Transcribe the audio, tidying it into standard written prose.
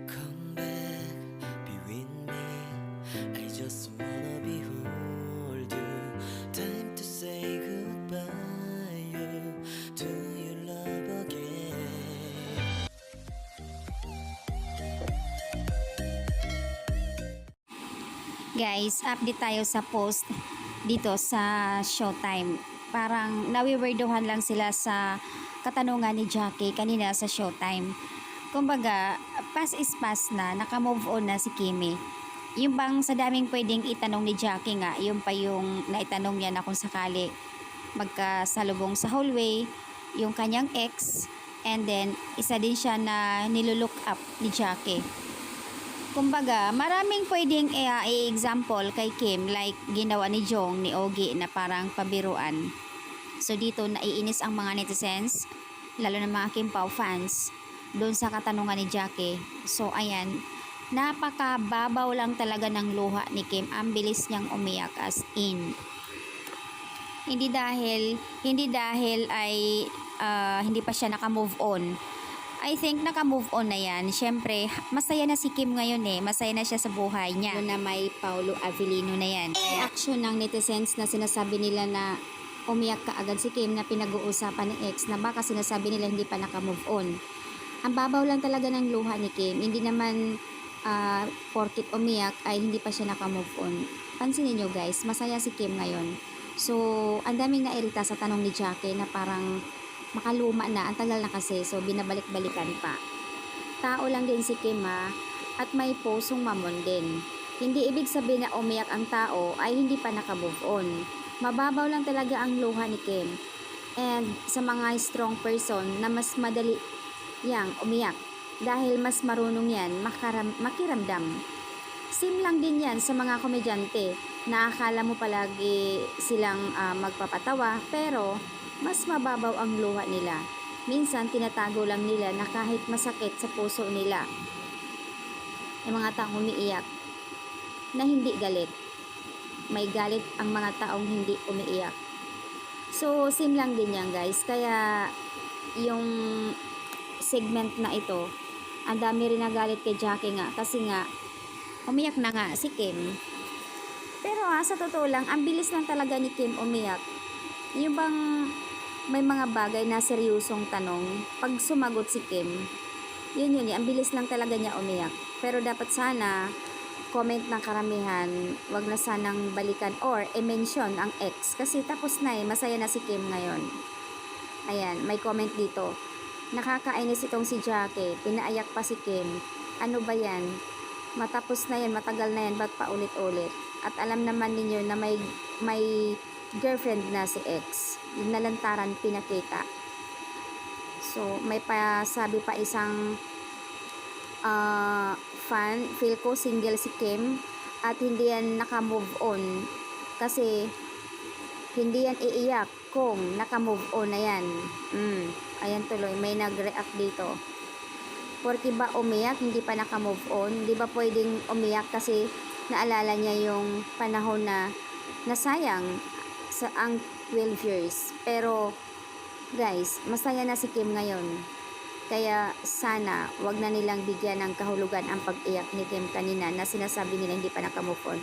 Come back, be with me. I just wanna behold you. Time to say goodbye. You to your love again. Guys, update tayo sa post dito sa Showtime. Parang nawiwerdohan lang sila sa katanungan ni Jackie kanina sa Showtime. Kumbaga, pass is pass na, naka-move on na si Kimi. Yung bang sa daming pwedeng itanong ni Jackie nga, yung pa yung naitanong niya na kung sakali magkasalubong sa hallway, yung kanyang ex, and then isa din siya na nilulook up ni Jackie. Kumbaga, maraming pwedeng i-example kay Kim like ginawa ni Jong, ni Ogie na parang pabiruan. So dito naiinis ang mga netizens, lalo na mga Kim Pao fans, doon sa katanungan ni Jackie. So ayan, napakababaw lang talaga ng luha ni Kim. Ang bilis niyang umiyak as in. Hindi dahil ay hindi pa siya naka-move on. I think naka-move on na yan. Siyempre, masaya na si Kim ngayon eh. Masaya na siya sa buhay niya. Lalo na may Paulo Avellino na yan. Reaction ng netizens na sinasabi nila na umiyak ka agad si Kim na pinag-uusapan ng ex na baka sinasabi nila hindi pa naka-move on. Ang babaw lang talaga ng luha ni Kim. Hindi naman porkit umiyak ay hindi pa siya naka-move on. Pansinin nyo guys, masaya si Kim ngayon. So, ang daming nairita sa tanong ni Jackie na parang makaluma na, ang tagal na kasi, so binabalik-balikan pa. Tao lang din si Kim at may pusong mamon din. Hindi ibig sabihin na umiyak ang tao ay hindi pa naka-move on. Mababaw lang talaga ang luha ni Kim. And sa mga strong person na mas madali yang umiyak dahil mas marunong yan makiramdam. Sim lang din yan sa mga komedyante na akala mo palagi silang magpapatawa pero mas mababaw ang luha nila. Minsan, tinatago lang nila na kahit masakit sa puso nila. Yung mga taong umiiyak na hindi galit. May galit ang mga taong hindi umiiyak. So, same lang din yan guys. Kaya, yung segment na ito, ang dami rin nagalit kay Jackie nga. Kasi nga, umiyak na nga si Kim. Pero sa totoo lang, ang bilis lang talaga ni Kim umiyak. Yung bang may mga bagay na seryosong tanong, pag sumagot si Kim, yun, ang bilis lang talaga niya umiyak. Pero dapat sana, comment ng karamihan, wag na sanang balikan or i-mention ang ex. Kasi tapos na masaya na si Kim ngayon. Ayan, may comment dito. Nakakainis itong si Jackie, pinaayak pa si Kim. Ano ba yan? Matapos na yan, matagal na yan, ba't paulit-ulit? At alam naman ninyo na may girlfriend na si ex. Yung nalantaran pinakita. So, may sabi pa isang fan, feel ko single si Kim at hindi yan naka-move on. Kasi, hindi yan iiyak kung naka-move on na yan. Ayan tuloy, may nag-react dito. Porque ba umiyak, hindi pa naka-move on? Di ba pwedeng umiyak kasi naalala niya yung panahon na nasayang sa ang 12 years. Pero, guys, masaya na si Kim ngayon. Kaya, sana, wag na nilang bigyan ng kahulugan ang pag-iyak ni Kim kanina na sinasabi nila hindi pa naka-move on.